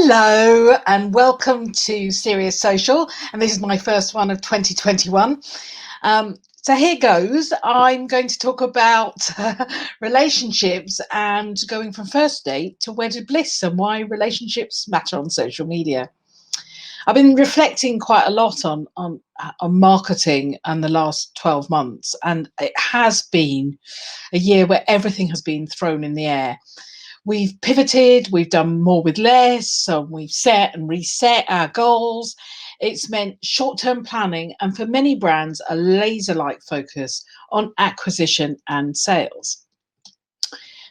Hello and welcome to Serious Social, and this is my first one of 2021. So here goes. I'm going to talk about relationships and going from first date to wedded bliss and why relationships matter on social media. I've been reflecting quite a lot on marketing in the last 12 months, and it has been a year where everything has been thrown in the air. We've pivoted, we've done more with less, we've set and reset our goals. It's meant short-term planning and for many brands, a laser-like focus on acquisition and sales.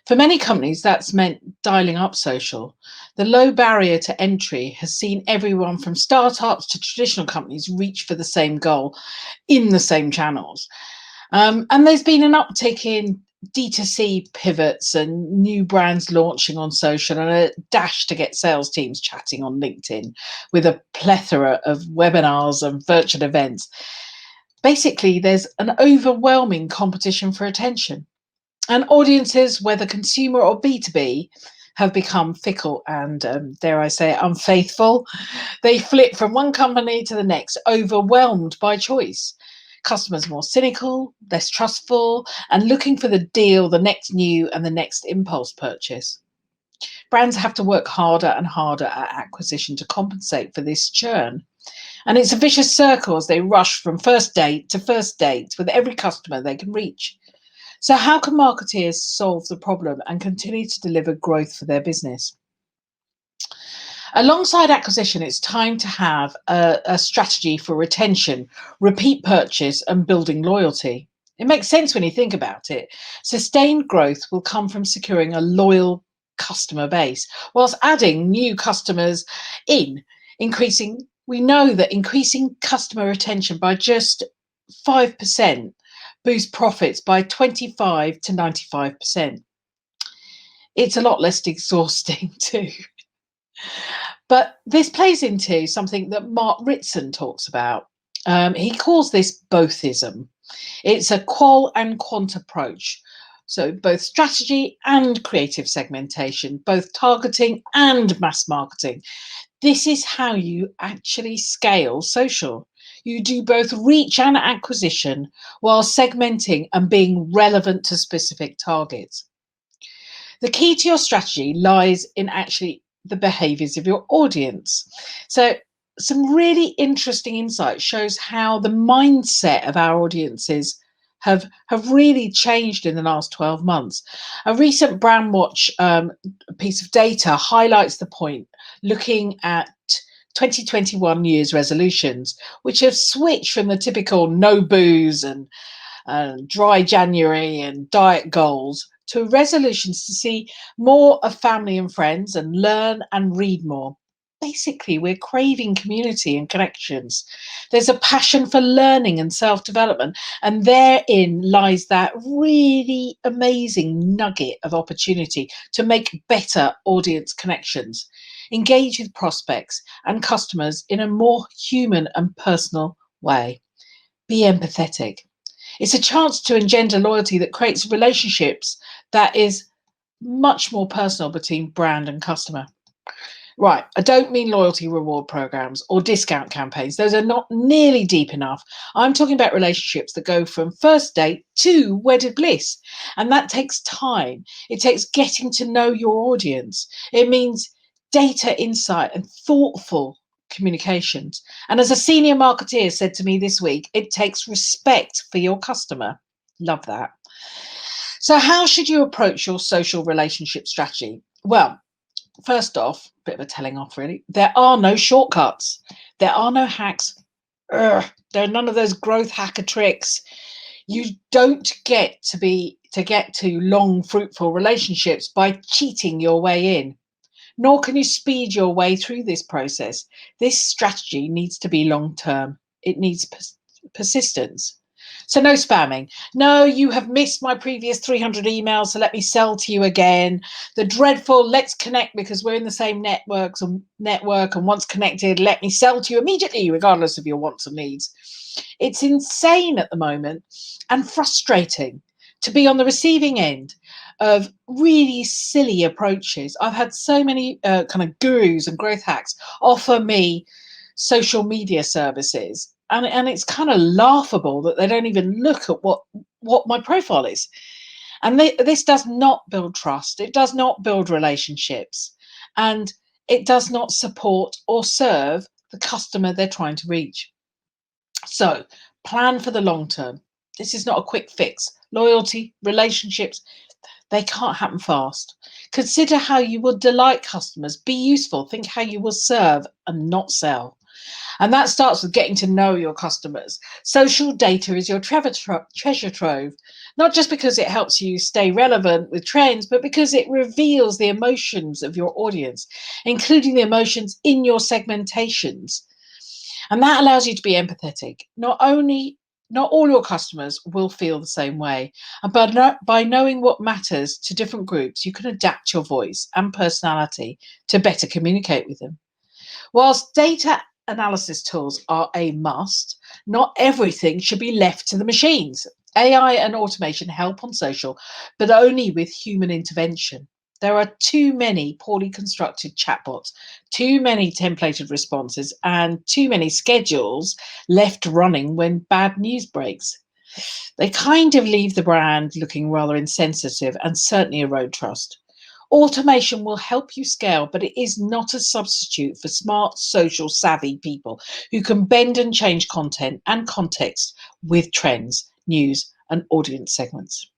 For many companies, that's meant dialing up social. The low barrier to entry has seen everyone from startups to traditional companies reach for the same goal in the same channels. And there's been an uptick in D2C pivots and new brands launching on social and a dash to get sales teams chatting on LinkedIn with a plethora of webinars and virtual events. Basically, there's an overwhelming competition for attention. And audiences, whether consumer or B2B, have become fickle and, dare I say, unfaithful. They flip from one company to the next, overwhelmed by choice. Customers more cynical, less trustful, and looking for the deal, the next new and the next impulse purchase. Brands have to work harder and harder at acquisition to compensate for this churn. And it's a vicious circle as they rush from first date to first date with every customer they can reach. So how can marketeers solve the problem and continue to deliver growth for their business? Alongside acquisition, it's time to have a strategy for retention, repeat purchase, and building loyalty. It makes sense when you think about it. Sustained growth will come from securing a loyal customer base, whilst adding new customers we know that increasing customer retention by just 5% boosts profits by 25 to 95%. It's a lot less exhausting too. But this plays into something that Mark Ritson talks about. He calls this bothism. It's a qual and quant approach. So both strategy and creative segmentation, both targeting and mass marketing. This is how you actually scale social. You do both reach and acquisition while segmenting and being relevant to specific targets. The key to your strategy lies in actually the behaviors of your audience. So some really interesting insight shows how the mindset of our audiences have really changed in the last 12 months. A recent Brandwatch piece of data highlights the point, looking at 2021 New Year's resolutions, which have switched from the typical no booze and dry January and diet goals to resolutions to see more of family and friends and learn and read more. Basically, we're craving community and connections. There's a passion for learning and self-development, and therein lies that really amazing nugget of opportunity to make better audience connections, engage with prospects and customers in a more human and personal way. Be empathetic. It's a chance to engender loyalty that creates relationships that is much more personal between brand and customer. Right, I don't mean loyalty reward programs or discount campaigns. Those are not nearly deep enough. I'm talking about relationships that go from first date to wedded bliss. And that takes time. It takes getting to know your audience. It means data insight and thoughtful communications. And as a senior marketeer said to me this week, it takes respect for your customer. Love that. So how should you approach your social relationship strategy? Well, first off, bit of a telling off really, there are no shortcuts. There are no hacks. There are none of those growth hacker tricks. You don't get to long, fruitful relationships by cheating your way in. Nor can you speed your way through this process. This strategy needs to be long-term. It needs persistence. So no spamming. No, you have missed my previous 300 emails, so let me sell to you again. The dreadful let's connect because we're in the same network and once connected, let me sell to you immediately, regardless of your wants and needs. It's insane at the moment and frustrating to be on the receiving end of really silly approaches. I've had so many kind of gurus and growth hacks offer me social media services, and it's kind of laughable that they don't even look at what my profile is. And this does not build trust. It does not build relationships, and it does not support or serve the customer they're trying to reach. So plan for the long term. This is not a quick fix. Loyalty, relationships, they can't happen fast. Consider how you will delight customers. Be useful. Think how you will serve and not sell. And that starts with getting to know your customers. Social data is your treasure trove, not just because it helps you stay relevant with trends, but because it reveals the emotions of your audience, including the emotions in your segmentations. And that allows you to be empathetic. Not all your customers will feel the same way. And by knowing what matters to different groups, you can adapt your voice and personality to better communicate with them. Whilst data analysis tools are a must, not everything should be left to the machines. AI and automation help on social, but only with human intervention. There are too many poorly constructed chatbots, too many templated responses, and too many schedules left running when bad news breaks. They kind of leave the brand looking rather insensitive and certainly erode trust. Automation will help you scale, but it is not a substitute for smart, social, savvy people who can bend and change content and context with trends, news, and audience segments.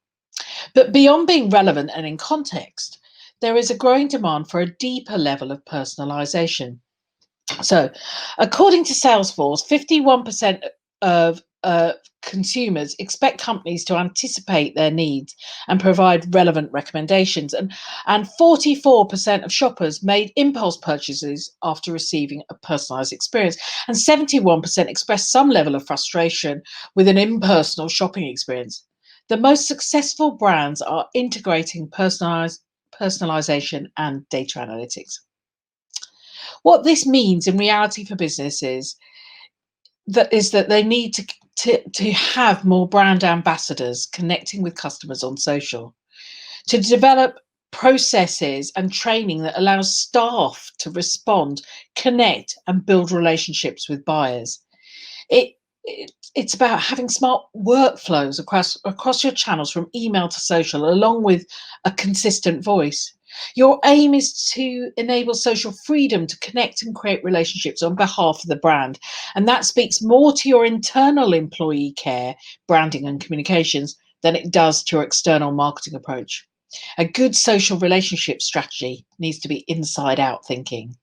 But beyond being relevant and in context, there is a growing demand for a deeper level of personalization. So, according to Salesforce, 51% of consumers expect companies to anticipate their needs and provide relevant recommendations. And 44% of shoppers made impulse purchases after receiving a personalized experience. And 71% expressed some level of frustration with an impersonal shopping experience. The most successful brands are integrating personalization and data analytics. What this means in reality for businesses is that they need to have more brand ambassadors connecting with customers on social, to develop processes and training that allows staff to respond, connect, and build relationships with buyers. It's about having smart workflows across your channels from email to social, along with a consistent voice. Your aim is to enable social freedom to connect and create relationships on behalf of the brand. And that speaks more to your internal employee care, branding, and communications than it does to your external marketing approach. A good social relationship strategy needs to be inside out thinking.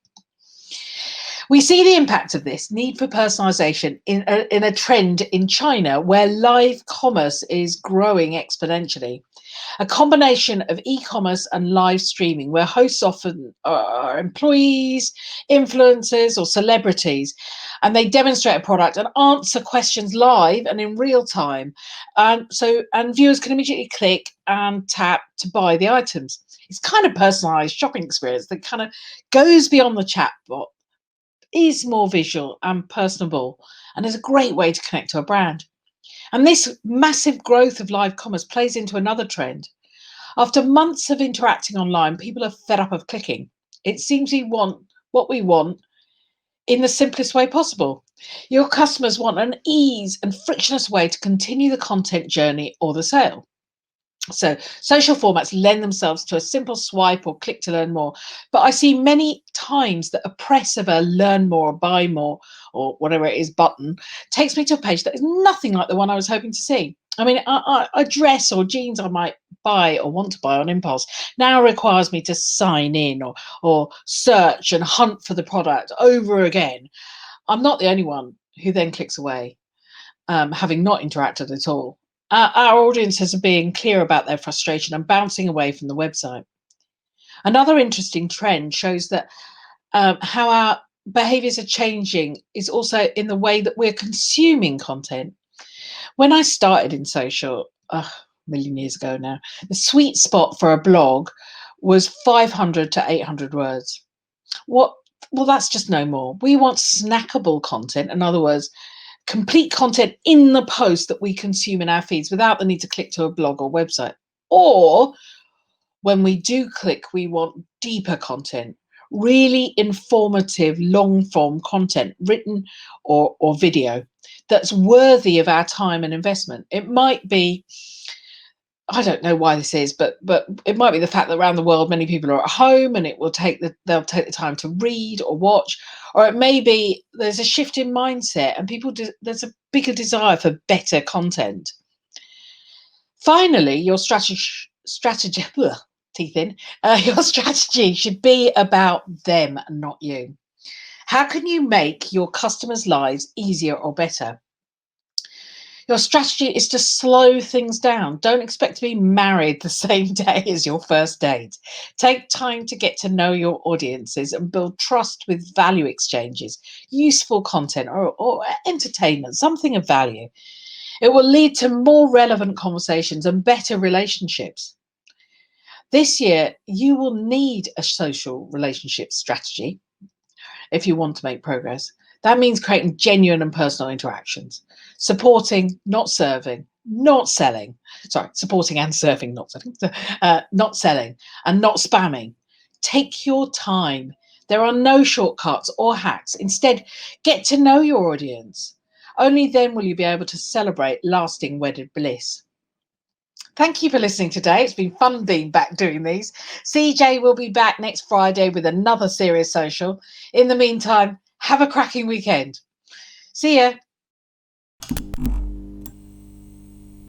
We see the impact of this need for personalization in a trend in China where live commerce is growing exponentially. A combination of e-commerce and live streaming where hosts often are employees, influencers, or celebrities, and they demonstrate a product and answer questions live and in real time. And viewers can immediately click and tap to buy the items. It's kind of personalized shopping experience that kind of goes beyond the chatbot, is more visual and personable, and is a great way to connect to a brand. And this massive growth of live commerce plays into another trend. After months of interacting online, people are fed up of clicking. It seems we want what we want in the simplest way possible. Your customers want an ease and frictionless way to continue the content journey or the sale. So social formats lend themselves to a simple swipe or click to learn more. But I see many times that a press of a learn more or buy more or whatever it is button takes me to a page that is nothing like the one I was hoping to see. I mean, a dress or jeans I might buy or want to buy on impulse now requires me to sign in or search and hunt for the product over again. I'm not the only one who then clicks away, having not interacted at all. Our audiences are being clear about their frustration and bouncing away from the website. Another interesting trend shows that how our behaviors are changing is also in the way that we're consuming content. When I started in social, a million years ago now, the sweet spot for a blog was 500 to 800 words. Well, that's just no more. We want snackable content. In other words, complete content in the post that we consume in our feeds without the need to click to a blog or website. Or when we do click, we want deeper content, really informative, long form content, written or video, that's worthy of our time and investment. It might be, I don't know why this is, but it might be the fact that around the world many people are at home and they'll take the time to read or watch, or it may be there's a shift in mindset and there's a bigger desire for better content. Finally, your strategy ugh, teeth in. Your strategy should be about them, not you. How can you make your customers' lives easier or better? Your strategy is to slow things down. Don't expect to be married the same day as your first date. Take time to get to know your audiences and build trust with value exchanges, useful content or entertainment, something of value. It will lead to more relevant conversations and better relationships. This year, you will need a social relationship strategy if you want to make progress. That means creating genuine and personal interactions, supporting, not serving, not selling. Sorry, supporting and serving, not selling, not selling, and not spamming. Take your time. There are no shortcuts or hacks. Instead, get to know your audience. Only then will you be able to celebrate lasting wedded bliss. Thank you for listening today. It's been fun being back doing these. CJ will be back next Friday with another serious social. In the meantime, have a cracking weekend. See ya.